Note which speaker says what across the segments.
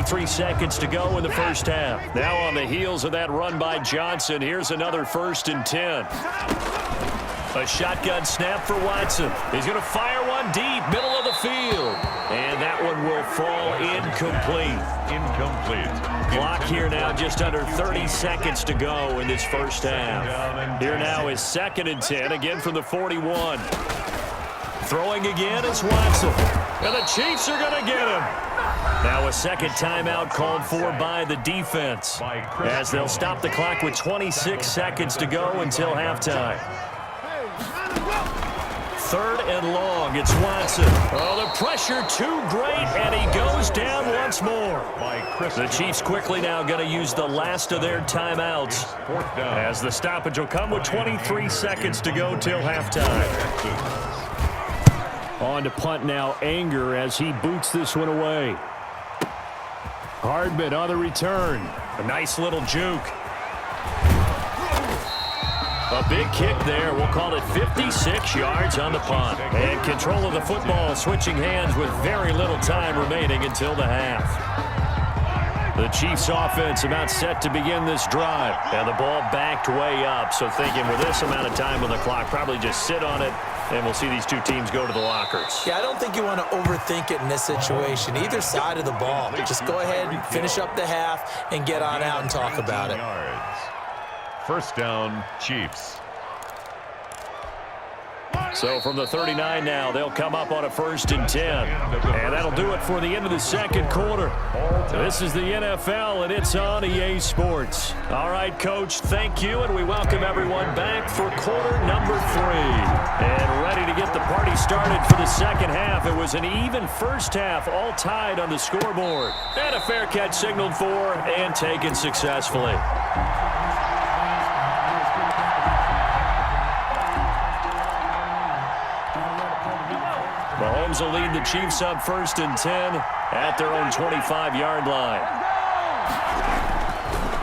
Speaker 1: 23 seconds to go in the first half. Now on the heels of that run by Johnson, here's another 1st and 10. A shotgun snap for Watson. He's going to fire one deep, middle of the field. And that one will fall incomplete. Clock here now just under 30 seconds to go in this first half. Here now is 2nd and 10, again from the 41. Throwing again is Watson. And the Chiefs are going to get him. Now a second timeout called for by the defense, as they'll stop the clock with 26 seconds to go until halftime. 3rd and long, it's Watson. Oh, the pressure too great, and he goes down once more. The Chiefs quickly now going to use the last of their timeouts, as the stoppage will come with 23 seconds to go till halftime. On to punt now, Anger, as he boots this one away. Hardman on the return. A nice little juke. A big kick there. We'll call it 56 yards on the punt. And control of the football, switching hands with very little time remaining until the half. The Chiefs offense about set to begin this drive. And the ball backed way up. So thinking with this amount of time on the clock, probably just sit on it, and we'll see these two teams go to the lockers.
Speaker 2: Yeah, I don't think you want to overthink it in this situation. Either side of the ball. Just go ahead and finish up the half and get on out and talk about it.
Speaker 3: 1st down, Chiefs.
Speaker 1: So from the 39 now, they'll come up on a 1st and 10. And that'll do it for the end of the second quarter. This is the NFL, and it's on EA Sports. All right, Coach, thank you, and we welcome everyone back for quarter number 3. And ready to get the party started for the second half. It was an even first half, all tied on the scoreboard. And a fair catch signaled for and taken successfully. Mahomes will lead the Chiefs up 1st and 10 at their own 25-yard line.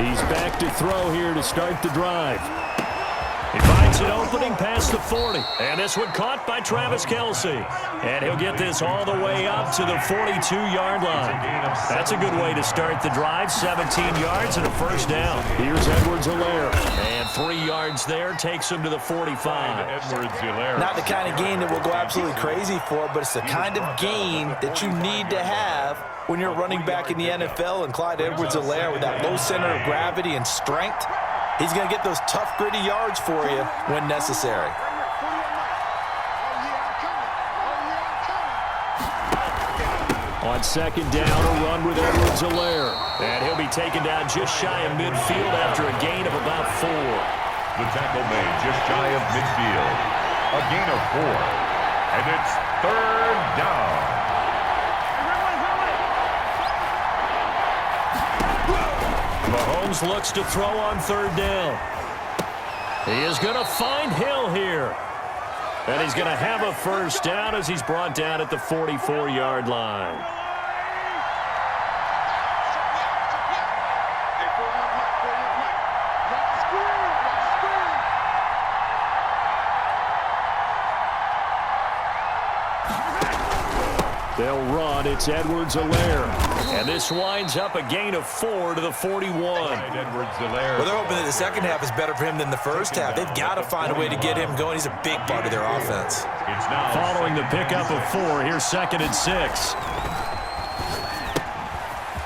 Speaker 1: He's back to throw here to start the drive. He finds an opening past the 40. And this one caught by Travis Kelce. And he'll get this all the way up to the 42-yard line. That's a good way to start the drive. 17 yards and a 1st down. Here's Edwards-Helaire. And 3 yards there takes him to the 45.
Speaker 3: Edwards-Helaire.
Speaker 2: Not the kind of game that we'll go absolutely crazy for, but it's the kind of game that you need to have when you're running back in the NFL. And Clyde Edwards-Helaire, with that low center of gravity and strength, he's going to get those tough, gritty yards for you when necessary.
Speaker 1: On 2nd down, a run with Edwards-Helaire. And he'll be taken down just shy of midfield after a gain of about 4.
Speaker 3: The tackle made just shy of midfield. A gain of 4. And it's 3rd down.
Speaker 1: Mahomes looks to throw on 3rd down. He is going to find Hill here. And he's going to have a 1st down as he's brought down at the 44-yard line. They'll run. It's Edwards-Helaire. And this winds up a gain of 4 to the 41.
Speaker 3: Edwards-Helaire.
Speaker 2: Well, they're hoping that the second half is better for him than the first half. They've got to find a way to get him going. He's a big part of their offense.
Speaker 1: Following the pickup of 4, here's 2nd and 6.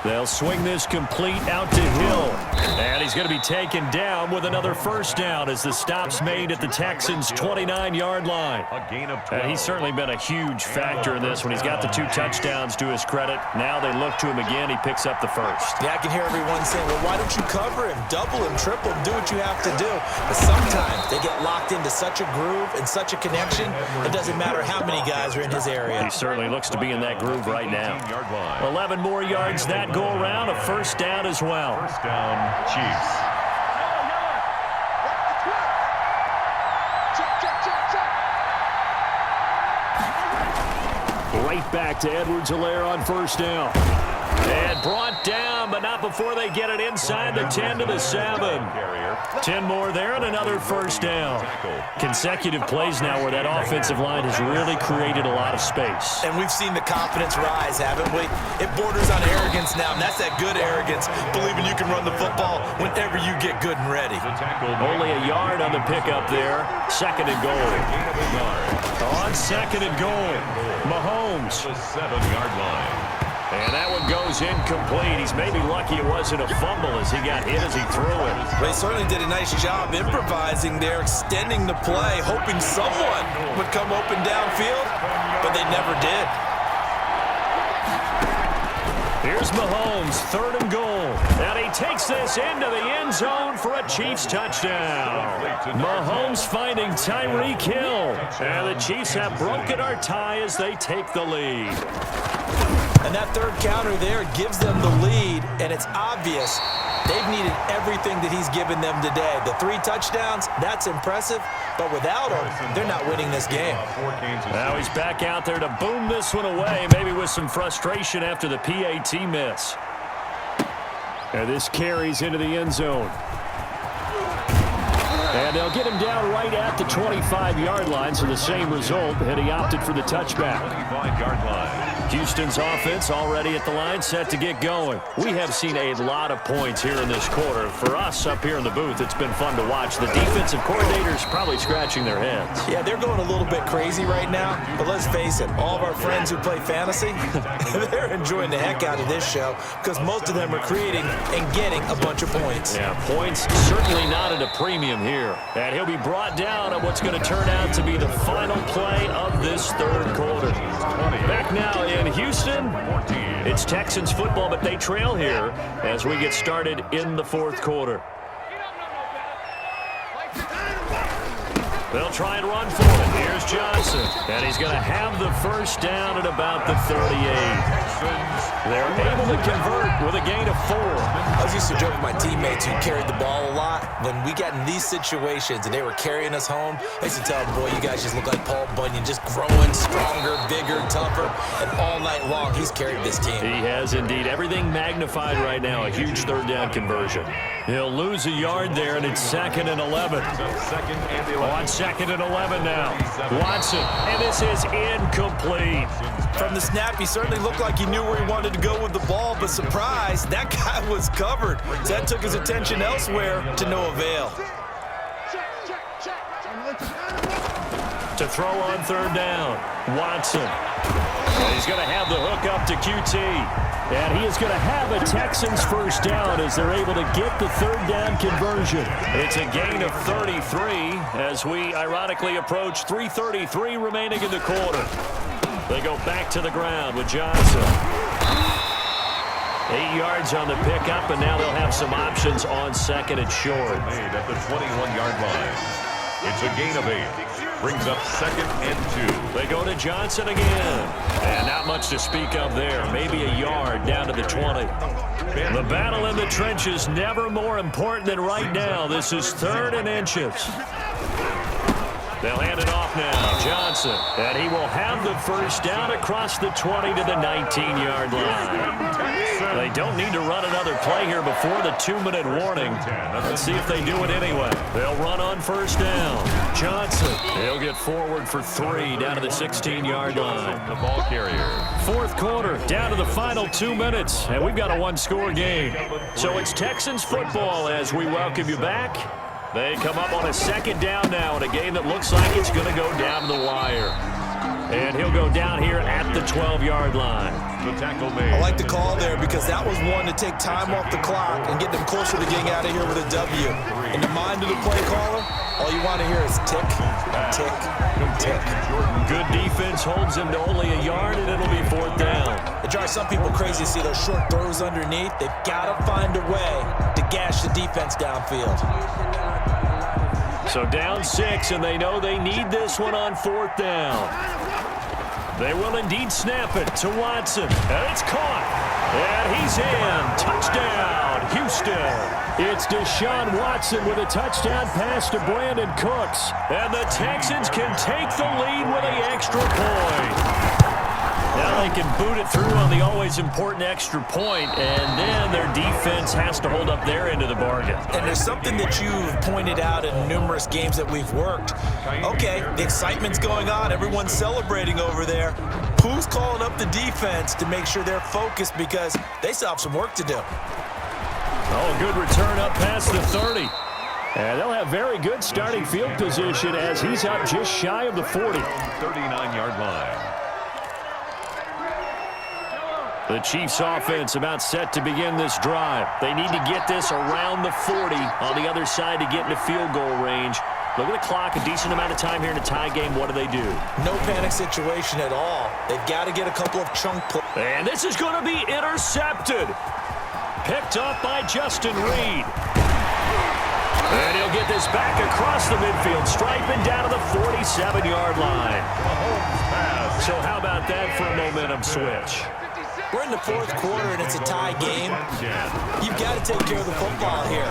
Speaker 1: They'll swing this complete out to Hill. And he's going to be taken down with another 1st down as the stop's made at the Texans' 29-yard line. He's certainly been a huge factor in this when he's got the 2 touchdowns to his credit. Now they look to him again. He picks up the 1st.
Speaker 2: Yeah, I can hear everyone saying, well, why don't you cover him, double him, triple him, do what you have to do. But sometimes they get locked into such a groove and such a connection, it doesn't matter how many guys are in his area.
Speaker 1: He certainly looks to be in that groove right now. 11 more yards that go around, a 1st down as well.
Speaker 3: 1st down, Chiefs.
Speaker 1: Right back to Edwards-Helaire on 1st down. And brought down, but not before they get it inside the 10 to the 7. 10 more there and another first down. Consecutive plays now where that offensive line has really created a lot of space.
Speaker 2: And we've seen the confidence rise, haven't we? It borders on arrogance now, and that's that good arrogance, believing you can run the football whenever you get good and ready.
Speaker 1: Only a yard on the pickup there. Second and goal. On second and goal, Mahomes.
Speaker 3: The 7-yard line.
Speaker 1: And that one goes incomplete. He's maybe lucky it wasn't a fumble as he got hit as he threw it.
Speaker 2: They certainly did a nice job improvising there, extending the play, hoping someone would come open downfield, but they never did.
Speaker 1: Here's Mahomes, third and goal. And he takes this into the end zone for a Chiefs touchdown. Mahomes finding Tyreek Hill. And the Chiefs have broken our tie as they take the lead.
Speaker 2: And that third counter there gives them the lead, and it's obvious they've needed everything that he's given them today. The 3 touchdowns, that's impressive, but without him, they're not winning this game.
Speaker 1: Now he's back out there to boom this one away, maybe with some frustration after the PAT miss. And this carries into the end zone. And they'll get him down right at the 25-yard line, so the same result, and he opted for the touchback.
Speaker 3: 25-yard line.
Speaker 1: Houston's offense already at the line, set to get going. We have seen a lot of points here in this quarter. For us up here in the booth, it's been fun to watch. The defensive coordinators probably scratching their heads.
Speaker 2: Yeah, they're going a little bit crazy right now, but let's face it, all of our friends who play fantasy, they're enjoying the heck out of this show because most of them are creating and getting a bunch of points.
Speaker 1: Yeah, points certainly not at a premium here. And he'll be brought down at what's going to turn out to be the final play of this third quarter. Back now in Houston, it's Texans football, but they trail here as we get started in the fourth quarter. They'll try and run for it. Here's Johnson. And he's going to have the first down at about the 38. They're able to convert with a gain of 4.
Speaker 2: I was used to joke with my teammates who carried the ball a lot. When we got in these situations and they were carrying us home, I used to tell them, boy, you guys just look like Paul Bunyan, just growing stronger, bigger, tougher. And all night long, he's carried this team.
Speaker 1: He has indeed. Everything magnified right now. A huge third down conversion. He'll lose a yard there, and it's 2nd and 11. On 2nd and 11 now. Watson, and this is incomplete.
Speaker 2: From the snap, he certainly looked like he knew where he wanted to go with the ball, but surprise, that guy was covered. So that took his attention elsewhere to no avail.
Speaker 1: To throw on third down, Watson. And he's going to have the hook up to QT. And he is going to have a Texans first down as they're able to get the third down conversion. It's a gain of 33 as we ironically approach 3:33 remaining in the quarter. They go back to the ground with Johnson. 8 yards on the pickup, and now they'll have some options on second and short.
Speaker 3: Made at the 21-yard line. It's a gain of 8. Brings up 2nd and 2.
Speaker 1: They go to Johnson again. And not much to speak of there. Maybe a yard down to the 20. The battle in the trenches never more important than right now. This is 3rd and inches. They'll hand it off now. Johnson. And he will have the first down across the 20 to the 19-yard line. They don't need to run another play here before the 2-minute warning. Let's see if they do it anyway. They'll run on first down. Johnson. He'll get forward for 3 down to the 16-yard line.
Speaker 3: The ball carrier.
Speaker 1: Fourth quarter, down to the final 2 minutes, and we've got a one-score game. So it's Texans football as we welcome you back. They come up on a second down now in a game that looks like it's going to go down to the wire. And he'll go down here at the 12-yard line.
Speaker 3: The tackle made.
Speaker 2: I like the call there because that was one to take time off the clock and get them closer to getting out of here with a W. In the mind of the play caller, all you want to hear is tick, tick, tick.
Speaker 1: Good defense holds him to only a yard, and it'll be 4th down.
Speaker 2: It drives some people crazy to see those short throws underneath. They've got to find a way to gash the defense downfield.
Speaker 1: So down 6, and they know they need this one on 4th down. They will indeed snap it to Watson. And it's caught. And he's in. Touchdown, Houston. It's Deshaun Watson with a touchdown pass to Brandon Cooks. And the Texans can take the lead with an extra point. Now they can boot it through on the always important extra point, and then their defense has to hold up their end of the bargain.
Speaker 2: And there's something that you've pointed out in numerous games that we've worked. Okay, the excitement's going on. Everyone's celebrating over there. Who's calling up the defense to make sure they're focused because they still have some work to do?
Speaker 1: Oh, good return up past the 30. And they'll have very good starting field position as he's up just shy of the 40.
Speaker 3: 39-yard line.
Speaker 1: The Chiefs offense about set to begin this drive. They need to get this around the 40 on the other side to get into field goal range. Look at the clock, a decent amount of time here in a tie game. What do?
Speaker 2: No panic situation at all. They've got to get a couple of chunk plays.
Speaker 1: And this is going to be intercepted. Picked up by Justin Reed. And he'll get this back across the midfield, striping down to the 47-yard line. So how about that for a momentum switch?
Speaker 2: We're in the fourth quarter, and it's a tie game. You've got to take care of the football here.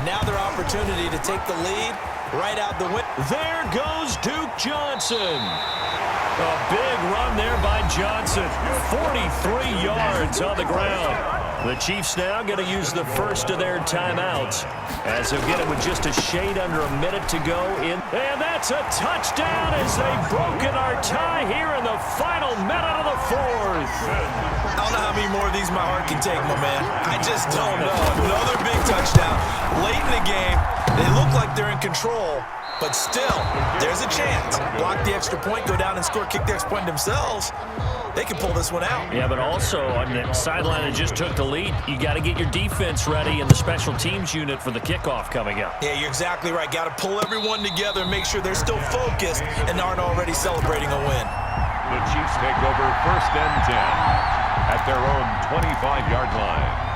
Speaker 2: Now their opportunity to take the lead right out the window.
Speaker 1: There goes Duke Johnson. A big run there by Johnson. 43 yards on the ground. The Chiefs now going to use the first of their timeouts as they'll get it with just a shade under a minute to go in. And that's a touchdown as they've broken our tie here in the final minute of the fourth.
Speaker 2: I don't know how many more of these my heart can take, my man. I just don't know. Another big touchdown. Late in the game, they look like they're in control, but still, there's a chance. Block the extra point, go down and score, kick the extra point themselves. They can pull this one out.
Speaker 1: Yeah, but also on the sideline that just took the lead, you got to get your defense ready and the special teams unit for the kickoff coming up.
Speaker 2: Yeah, you're exactly right. Got to pull everyone together and make sure they're still focused and aren't already celebrating a win.
Speaker 3: The Chiefs take over 1st and 10 at their own 25-yard line.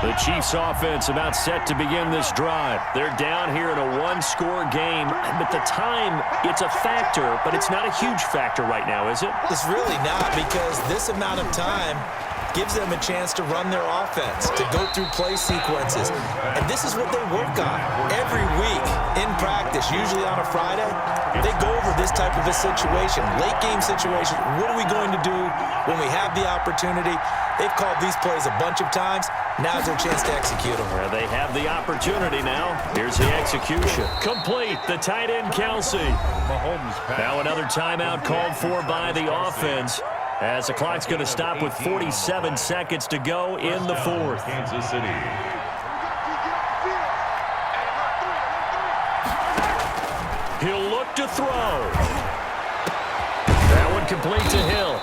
Speaker 1: The Chiefs offense about set to begin this drive. They're down here in a one-score game, but the time, it's a factor, but it's not a huge factor right now, is it?
Speaker 2: It's really not, because this amount of time gives them a chance to run their offense, to go through play sequences. And this is what they work on every week in practice, usually on a Friday. They go over this type of a situation, late game situation. What are we going to do when we have the opportunity? They've called these plays a bunch of times. Now's their chance to execute them.
Speaker 1: Well, they have the opportunity now. Here's the execution. Complete, the tight end, Kelsey. Now another timeout called for by the offense, as the clock's going to stop with 47 seconds to go in the fourth.
Speaker 3: Kansas City.
Speaker 1: He'll look to throw. That one complete to Hill.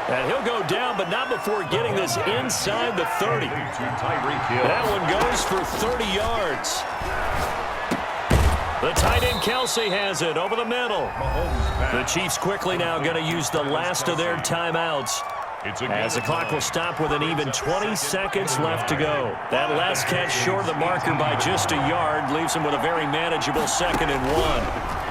Speaker 1: And he'll go down, but not before getting this inside the 30. That one goes for 30 yards. The tight end, Kelsey, has it over the middle. The Chiefs quickly now going to use the last of their timeouts, as the clock will stop with an even 20 seconds left to go. That last catch short of the marker by just a yard leaves them with a very manageable 2nd and 1.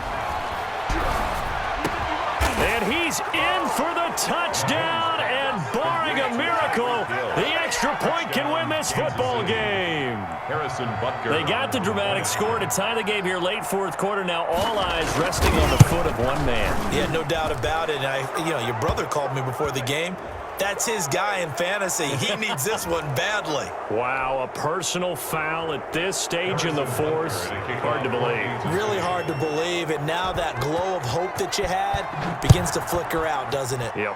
Speaker 1: And he's in for the touchdown, and barring a miracle, the extra point can win this football game.
Speaker 3: Harrison Butker.
Speaker 1: They got the dramatic score to tie the game here late fourth quarter. Now all eyes resting on the foot of one man.
Speaker 2: Yeah, no doubt about it. Your brother called me before the game. That's his guy in fantasy. He needs this one badly.
Speaker 1: Wow, a personal foul at this stage in the fourth. Hard to believe.
Speaker 2: Really hard to believe, and now that glow of hope that you had begins to flicker out, doesn't it?
Speaker 1: Yep.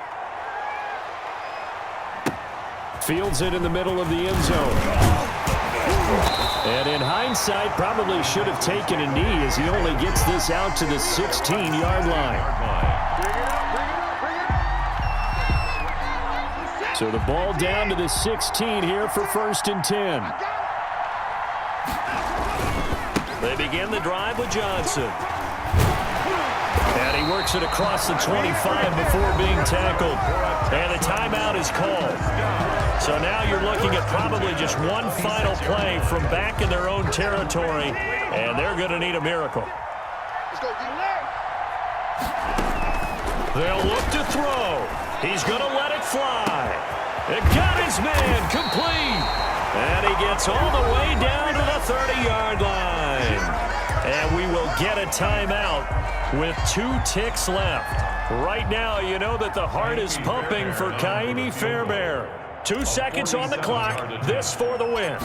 Speaker 1: Fields it in the middle of the end zone. And in hindsight, probably should have taken a knee as he only gets this out to the 16-yard line. So the ball down to the 16 here for 1st and 10. They begin the drive with Johnson. And he works it across the 25 before being tackled. And a timeout is called. So now you're looking at probably just one final play from back in their own territory. And they're going to need a miracle. They'll look to throw. He's going to let it fly. It got his man complete. And he gets all the way down to the 30-yard line. And we will get a timeout with 2 ticks left. Right now, you know that the heart is pumping for Queit-Storm. 2 seconds on the clock. This for the win.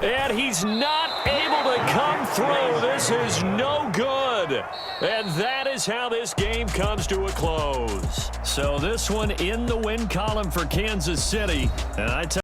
Speaker 1: And he's not able to come through. This is no good. And that is how this game comes to a close. So this one in the win column for Kansas City. And I tell